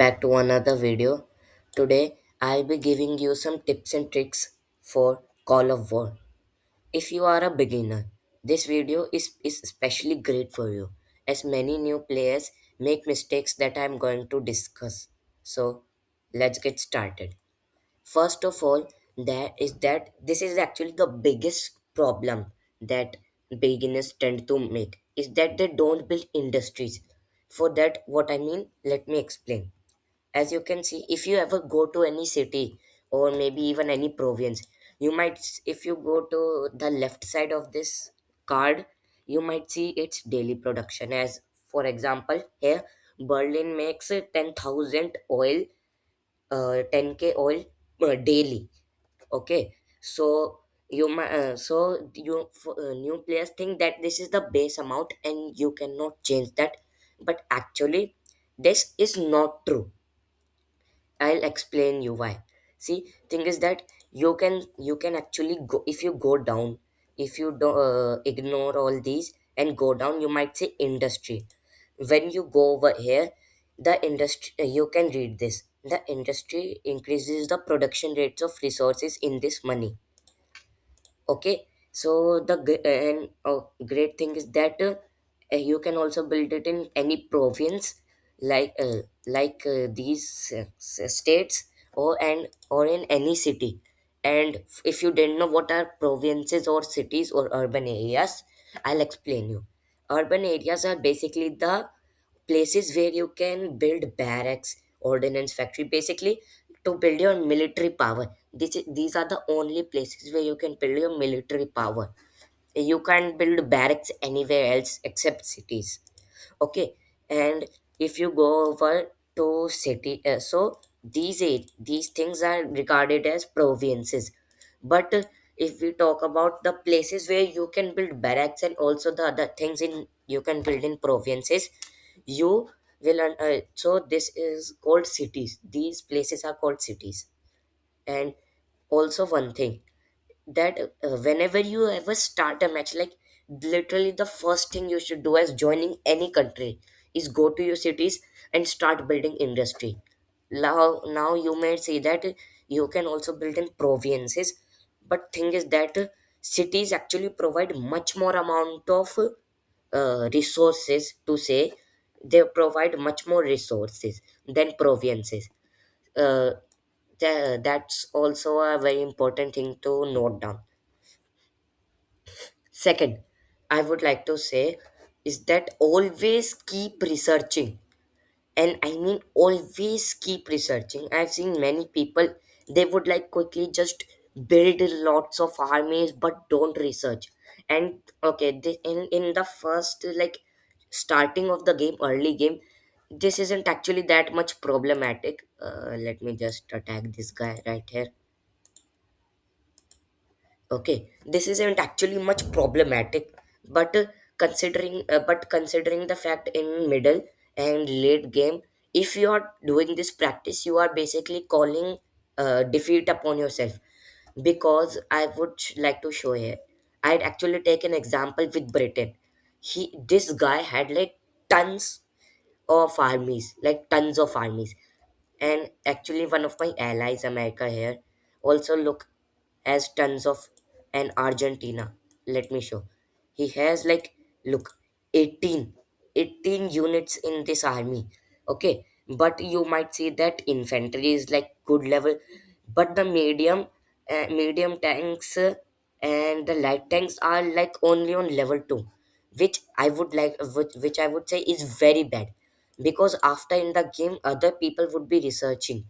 back to another video. Today I'll be giving you some tips and tricks for Call of War. If you are a beginner, this video is especially great for you as many new players make mistakes that I'm going to discuss. So let's get started. First of all, that this is actually the biggest problem that beginners tend to make is that they don't build industries. For that, what I mean, let me explain. As you can see, if you ever go to any city or maybe even any province, if you go to the left side of this card, you might see its daily production. As for example, here Berlin makes 10,000 oil, 10k oil daily. Okay, so new players think that this is the base amount and you cannot change that, but actually this is not true. I'll explain you why. See, thing is that you can actually go if you go down, if you do, ignore all these and go down, you might say industry. When you go over here, the industry you can read this. The industry increases the production rates of resources in this money. Okay, so great thing is that you can also build it in any province, these states, or in any city. And if you didn't know what are provinces or cities or urban areas, I'll explain you. Urban areas are basically the places where you can build barracks, ordnance factory, basically to build your military power. These are the only places where you can build your military power. You can't build barracks anywhere else except cities. Okay, and if you go over to city, these things are regarded as provinces. But if we talk about the places where you can build barracks and also the other things in you can build in provinces, you so this is called cities. These places are called cities. And also one thing, that whenever you ever start a match, like literally the first thing you should do as joining any country is go to your cities and start building industry. Now you may say that you can also build in provinces, but thing is that cities actually provide much more amount of resources, to say they provide much more resources than provinces. uh, that's also a very important thing to note down. Second, I would like to say is that always keep researching. And I mean, always keep researching. I've seen many people, they would like quickly just build lots of armies but don't research. And okay, in the first, like, starting of the game, early game, this isn't actually that much problematic. Let me just attack this guy right here. Okay, this isn't actually much problematic, but considering the fact in middle and late game, if you are doing this practice, you are basically calling defeat upon yourself. Because I would like to show here, I'd actually take an example with Britain. This guy had like tons of armies, like tons of armies. And actually one of my allies, America, here also look as tons of. And Argentina, let me show, he has like, look, 18 18 units in this army. Okay, but you might see that infantry is like good level, but the medium tanks and the light tanks are like only on level 2, which I would say is very bad. Because after in the game, other people would be researching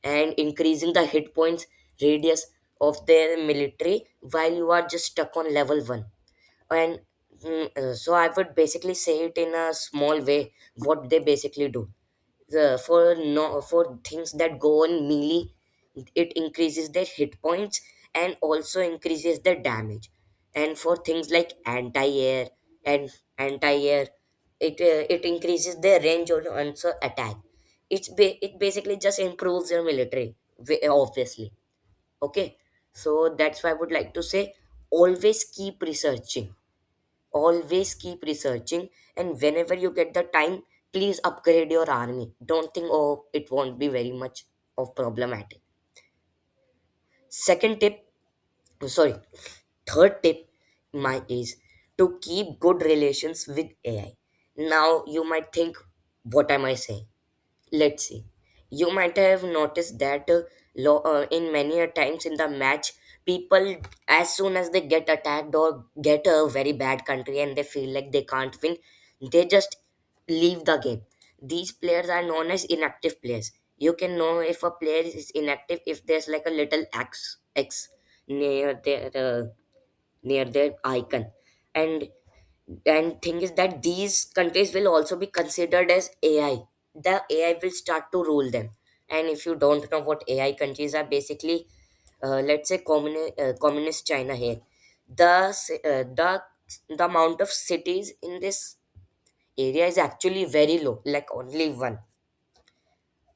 and increasing the hit points radius of their military while you are just stuck on level 1. And so I would basically say it in a small way what they basically do. For things that go on melee, it increases their hit points and also increases their damage. And for things like anti-air, it increases their range or also attack. It basically just improves your military, obviously. Okay, so that's why I would like to say, always keep researching, always keep researching. And whenever you get the time, please upgrade your army. Don't think, oh, it won't be very much of problematic. Second tip, sorry, third tip my is to keep good relations with AI. Now you might think, what am I saying? Let's see. You might have noticed that in many a times in the match, people, as soon as they get attacked or get a very bad country and they feel like they can't win, they just leave the game. These players are known as inactive players. You can know if a player is inactive if there's like a little X near their icon. and and thing is that these countries will also be considered as AI. The AI will start to rule them. And if you don't know what AI countries are, basically, let's say communist China here. The amount of cities in this area is actually very low, like only one.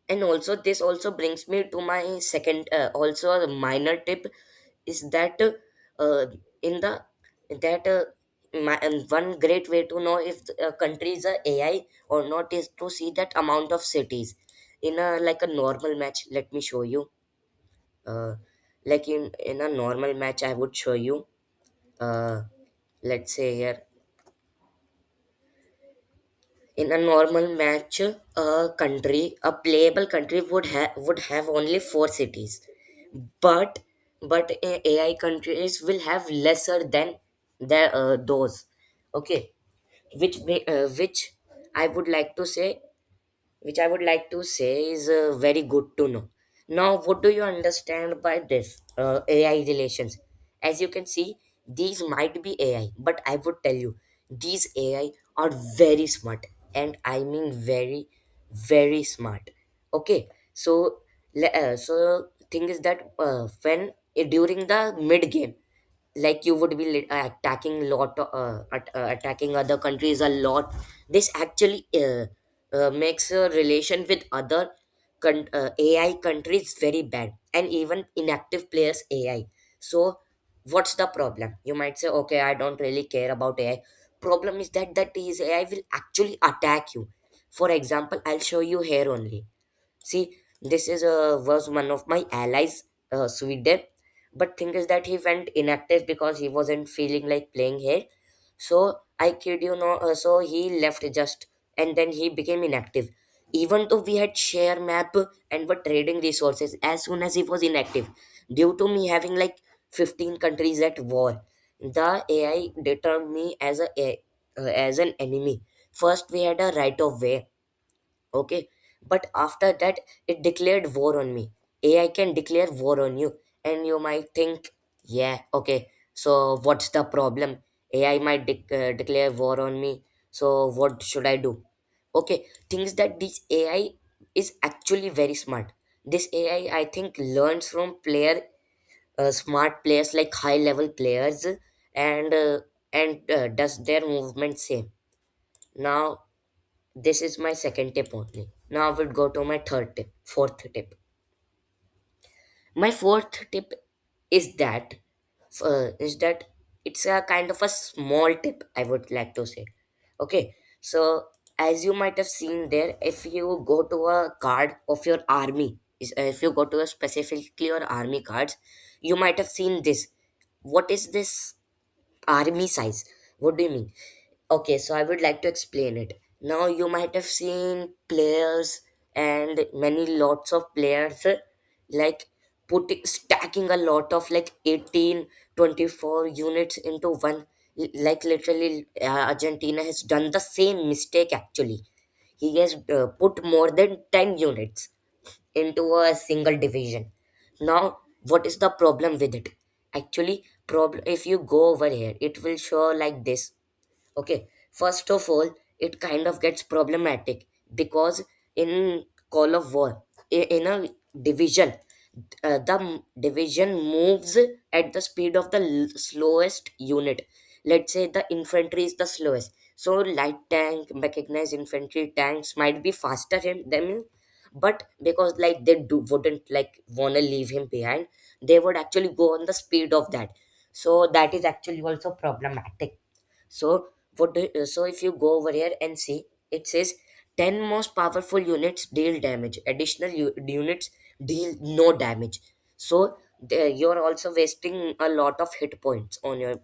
And also this also brings me to my second, also a minor tip, is that in the that one great way to know if a country is a AI or not is to see that amount of cities in a like a normal match. Let me show you. uh, like in a normal match I would show you. uh, let's say here, in a normal match, a playable country would have only four cities. but AI countries will have lesser than those. Okay, which I would like to say is very good to know. Now, what do you understand by this AI relations? As you can see, these might be AI, but I would tell you, these AI are very smart, and I mean very, very smart. Okay, so so thing is that when during the mid game, like you would be attacking attacking other countries a lot. This actually makes a relation with other AI countries very bad, and even inactive players AI. So what's the problem? You might say, okay, I don't really care about AI. Problem is that these AI will actually attack you. For example, I'll show you here only. See, this is was one of my allies, Sweden. But thing is that he went inactive because he wasn't feeling like playing here. So I kid you know, so he left just, and then he became inactive. Even though we had share map and were trading resources, as soon as he was inactive, due to me having like 15 countries at war, the AI determined me as an enemy. First, we had a right of way. Okay, but after that it declared war on me. AI can declare war on you. And you might think, yeah, okay, so what's the problem? AI might declare war on me, so what should I do? Okay, things that this AI is actually very smart. This AI, I think, learns from smart players, like high level players, and does their movement same. Now, this is my second tip only. Now I would go to my third tip, fourth tip. My fourth tip is that it's a kind of a small tip, I would like to say. Okay, so as you might have seen there, if you go to a card of your army, if you go to a specifically your army cards, you might have seen this. What is this army size? What do you mean? Okay, so I would like to explain it. Now you might have seen players and many lots of players like putting stacking a lot of like 18, 24 units into one. Like literally, Argentina has done the same mistake actually. He has put more than 10 units into a single division. Now, what is the problem with it? Actually, problem, if you go over here, it will show like this. Okay, first of all, it kind of gets problematic because in Call of War, in a division, division moves at the speed of the slowest unit. Let's say the infantry is the slowest. So light tank, mechanized infantry tanks might be faster than him, but because like they wouldn't like wanna leave him behind, they would actually go on the speed of that. So that is actually also problematic. So so if you go over here and see, it says 10 most powerful units deal damage, additional units deal no damage. So you're also wasting a lot of hit points on your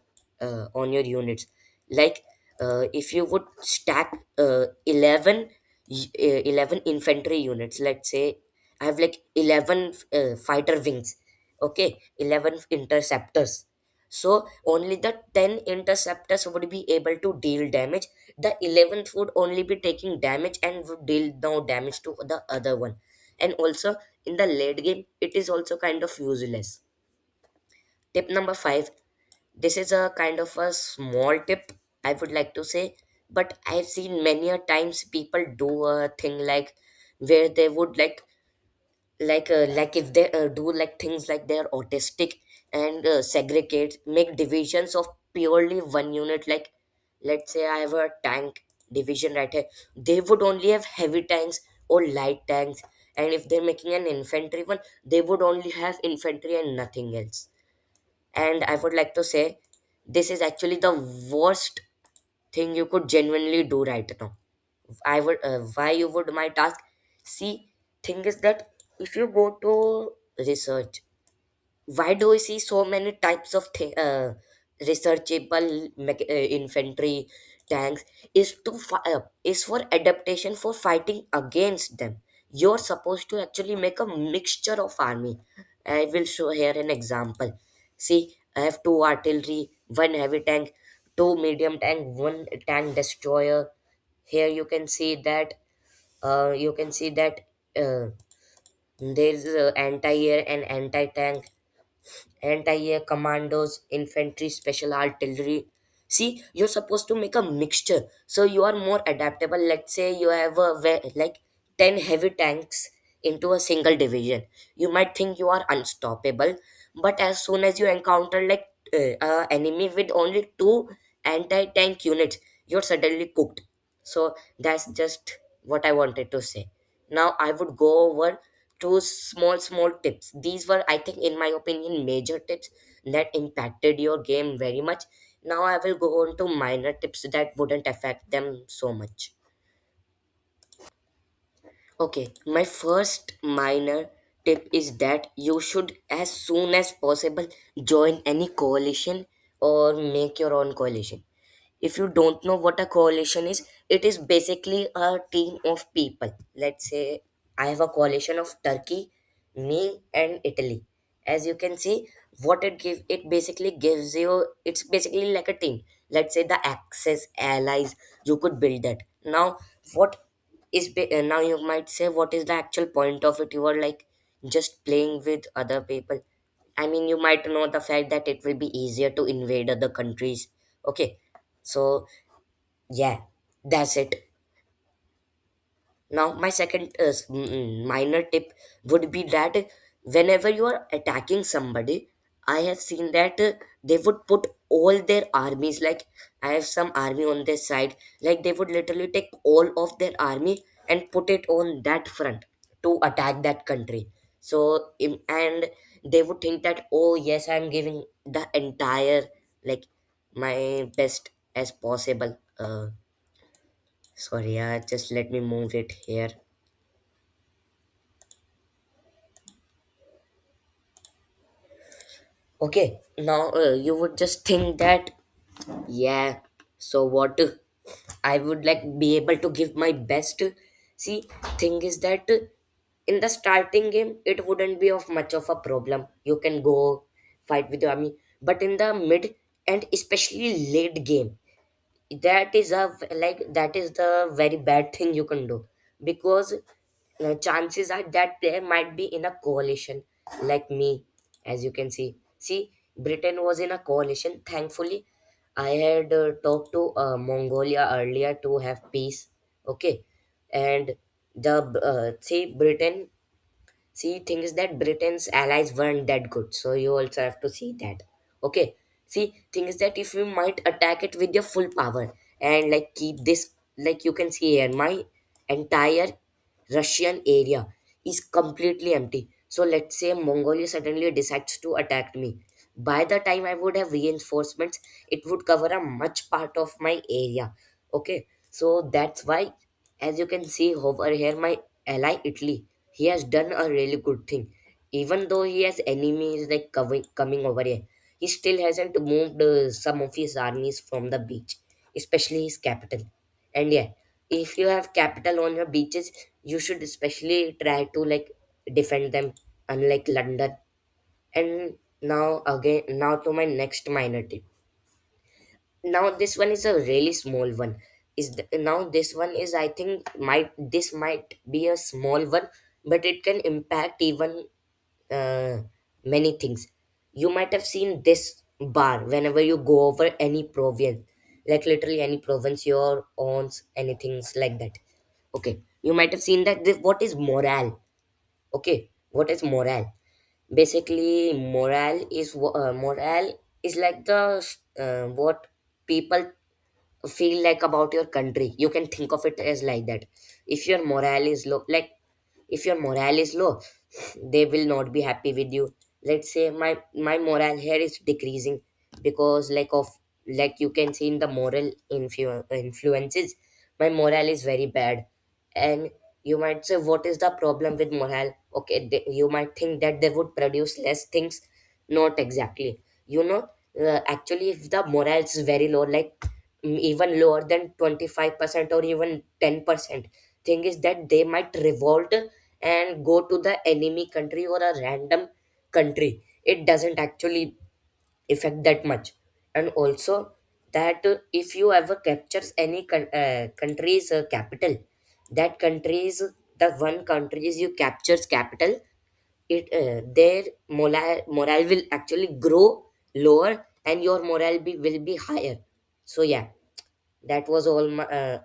units. Like if you would stack 11 infantry units, let's say I have like 11 fighter wings, okay, 11 interceptors. So only the 10 interceptors would be able to deal damage. The 11th would only be taking damage and would deal no damage to the other one. And also in the late game, it is also kind of useless. Tip number 5, this is a kind of a small tip, I would like to say, but I've seen many a times people do a thing like where they would like if they do like things like they're autistic and segregate make divisions of purely one unit. Like let's say I have a tank division right here, they would only have heavy tanks or light tanks, and if they're making an infantry one, they would only have infantry and nothing else. And I would like to say this is actually the worst thing you could genuinely do right now. I would why you would might ask. See, thing is that if you go to research, why do we see so many types of researchable infantry tanks is is for adaptation for fighting against them. You're supposed to actually make a mixture of army. I will show here an example. See, I have two artillery, one heavy tank, two medium tank, one tank destroyer. Here you can see that uh, there's anti-air and anti-tank, anti-air commandos, infantry, special artillery. See, you're supposed to make a mixture so you are more adaptable. Let's say you have like 10 heavy tanks into a single division. You might think you are unstoppable, but as soon as you encounter like enemy with only two anti-tank units, you're suddenly cooked. So that's just what I wanted to say. Now I would go over two small tips. These were, I think, in my opinion, major tips that impacted your game very much. Now I will go on to minor tips that wouldn't affect them so much. Okay, my first minor tip is that you should, as soon as possible, join any coalition or make your own coalition. If you don't know what a coalition is, it is basically a team of people. Let's say I have a coalition of Turkey, me, and Italy. As you can see, what it basically gives you, it's basically like a team. Let's say the Axis allies, you could build that. Now, what now you might say, what is the actual point of it? You are like just playing with other people. I mean, you might know the fact that it will be easier to invade other countries. Okay, so yeah, that's it. Now, my second minor tip would be that whenever you are attacking somebody, I have seen that they would put all their armies, like I have some army on their side, like they would literally take all of their army and put it on that front to attack that country. So, and they would think that, oh, yes, I'm giving the entire, like, my best as possible. Sorry, just let me move it here. Okay, now you would just think that, yeah, so what? I would like be able to give my best. See, thing is that in the starting game, it wouldn't be of much of a problem. You can go fight with the army, but in the mid and especially late game, that is the very bad thing you can do, because chances are that player might be in a coalition like me. As you can see, Britain was in a coalition. Thankfully, I had talked to Mongolia earlier to have peace. Okay, and the see Britain. See, thing is that Britain's allies weren't that good, so you also have to see that. Okay. See, thing is that if you might attack it with your full power and like keep this, like you can see here, my entire Russian area is completely empty. So let's say Mongolia suddenly decides to attack me. By the time I would have reinforcements, it would cover a much part of my area. Okay, so that's why. As you can see over here, my ally Italy, he has done a really good thing. Even though he has enemies like coming over here, he still hasn't moved some of his armies from the beach, especially his capital. And yeah, if you have capital on your beaches, you should especially try to like defend them, unlike London. And now to my next minor tip. Now this one is a really small one. Now this one is, I think, might be a small one, but it can impact even uh, many things. You might have seen this bar whenever you go over any province, like literally any province your owns, anything like that. Okay, you might have seen that what is morale. Okay, what is morale? Basically, morale is like the what people feel like about your country. You can think of it as like that. If your morale is low, like if your morale is low, they will not be happy with you. Let's say my morale here is decreasing because like you can see in the moral influences, my morale is very bad. And you might say, what is the problem with morale? Okay, you might think that they would produce less things. Not exactly. You know, actually, if the morale is very low, like even lower than 25% or even 10%, thing is that they might revolt and go to the enemy country or a random country. It doesn't actually affect that much. And also that if you ever captures any country's capital, that country's the one country's you captures capital, it their morale will actually grow lower and your morale will be higher. So yeah, that was all my